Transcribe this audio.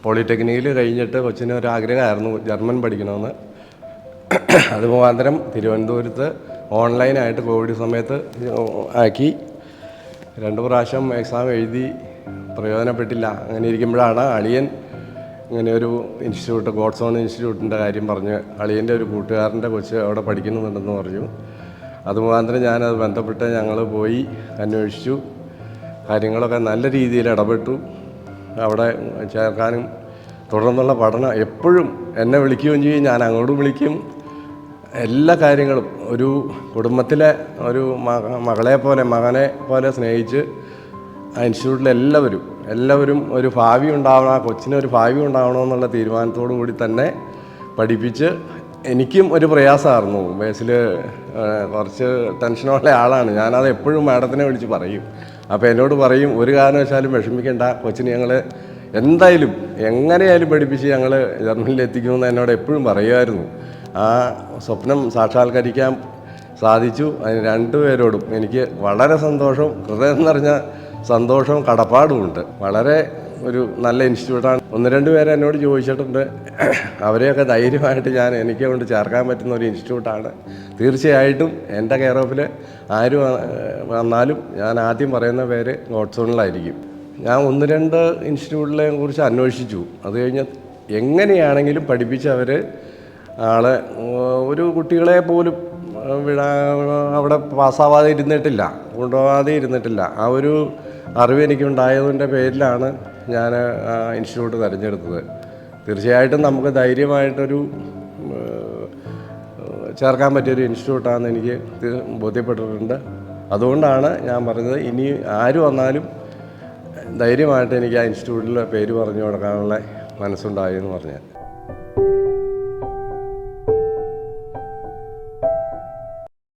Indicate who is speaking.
Speaker 1: പോളിടെക്നിക്കിൽ കഴിഞ്ഞിട്ട് കൊച്ചിന് ഒരു ആഗ്രഹമായിരുന്നു ജർമ്മൻ പഠിക്കണമെന്ന്. അത് മുഖാന്തരം തിരുവനന്തപുരത്ത് ഓൺലൈനായിട്ട് കോവിഡ് സമയത്ത് ആക്കി. 2 പ്രാവശ്യം എക്സാം എഴുതി, പ്രയോജനപ്പെട്ടില്ല. അങ്ങനെ ഇരിക്കുമ്പോഴാണ് അളിയൻ ഇങ്ങനെ ഒരു ഇൻസ്റ്റിറ്റ്യൂട്ട്, ഗോഡ്സോൺ ഇൻസ്റ്റിറ്റ്യൂട്ടിൻ്റെ കാര്യം പറഞ്ഞ് അളിയൻ്റെ ഒരു കൂട്ടുകാരൻ്റെ കൊച്ച് അവിടെ പഠിക്കുന്നുണ്ടെന്ന് പറഞ്ഞു. അത് മുഖാന്തരം ഞാനത് ബന്ധപ്പെട്ട് ഞങ്ങൾ പോയി അന്വേഷിച്ചു. കാര്യങ്ങളൊക്കെ നല്ല രീതിയിൽ ഇടപെട്ടു. അവിടെ ചേർക്കാനും തുടർന്നുള്ള പഠനം എപ്പോഴും എന്നെ വിളിക്കുകയും ചെയ്യും, ഞാൻ അങ്ങോട്ടും വിളിക്കും. എല്ലാ കാര്യങ്ങളും ഒരു കുടുംബത്തിലെ ഒരു മകളെ പോലെ മകനെ പോലെ സ്നേഹിച്ച് ആ ഇൻസ്റ്റിറ്റ്യൂട്ടിലെ എല്ലാവരും ഒരു ഭാവി ഉണ്ടാവണം, ആ കൊച്ചിനൊരു ഭാവി ഉണ്ടാവണമെന്നുള്ള തീരുമാനത്തോടു കൂടി തന്നെ പഠിപ്പിച്ച്. എനിക്കും ഒരു പ്രയാസമായിരുന്നു, ബേസിൽ കുറച്ച് ടെൻഷനുള്ള ആളാണ്. ഞാനത് എപ്പോഴും മാഡത്തിനെ വിളിച്ച് പറയും. അപ്പോൾ എന്നോട് പറയും, ഒരു കാരണവശാലും വിഷമിക്കേണ്ട, കൊച്ചിന് ഞങ്ങൾ എന്തായാലും എങ്ങനെയായാലും പഠിപ്പിച്ച് ഞങ്ങൾ ജർമ്മനിയിൽ എത്തിക്കുമെന്ന് എന്നോട് എപ്പോഴും പറയുമായിരുന്നു. ആ സ്വപ്നം സാക്ഷാത്കരിക്കാൻ സാധിച്ചു. അതിന് 2 പേരോടും എനിക്ക് വളരെ സന്തോഷം, ഹൃദയം നിറഞ്ഞ സന്തോഷവും കടപ്പാടുമുണ്ട്. വളരെ ഒരു നല്ല ഇൻസ്റ്റിറ്റ്യൂട്ടാണ്. 1-2 പേരെ എന്നോട് ചോദിച്ചിട്ടുണ്ട്. അവരെയൊക്കെ ധൈര്യമായിട്ട് എനിക്ക് കൊണ്ട് ചേർക്കാൻ പറ്റുന്ന ഒരു ഇൻസ്റ്റിറ്റ്യൂട്ടാണ്. തീർച്ചയായിട്ടും എൻ്റെ കെയർ ഓഫിൽ ആര് വന്നാലും ഞാൻ ആദ്യം പറയുന്ന പേര് ഗോഡ്സോണിലായിരിക്കും. ഞാൻ 1-2 ഇൻസ്റ്റിറ്റ്യൂട്ടിനെ കുറിച്ച് അന്വേഷിച്ചു. അത് കഴിഞ്ഞ് എങ്ങനെയാണെങ്കിലും പഠിപ്പിച്ചവർ ആളെ ഒരു കുട്ടികളെ പോലും അവിടെ പാസ്സാവാതെ ഇരുന്നിട്ടില്ല, കൊണ്ടുപോകാതെ ഇരുന്നിട്ടില്ല. ആ ഒരു അറിവ് എനിക്കുണ്ടായതിൻ്റെ പേരിലാണ് ഞാൻ ആ ഇൻസ്റ്റിറ്റ്യൂട്ട് തിരഞ്ഞെടുത്തത്. തീർച്ചയായിട്ടും നമുക്ക് ധൈര്യമായിട്ടൊരു ചേർക്കാൻ പറ്റിയൊരു ഇൻസ്റ്റിറ്റ്യൂട്ടാണെന്ന് എനിക്ക് ബോധ്യപ്പെട്ടിട്ടുണ്ട്. അതുകൊണ്ടാണ് ഞാൻ പറഞ്ഞത്, ഇനി ആര് വന്നാലും ധൈര്യമായിട്ട് എനിക്ക് ആ ഇൻസ്റ്റിറ്റ്യൂട്ടിൽ പേര് പറഞ്ഞു കൊടുക്കാനുള്ള മനസ്സുണ്ടായി എന്ന് പറഞ്ഞാൽ.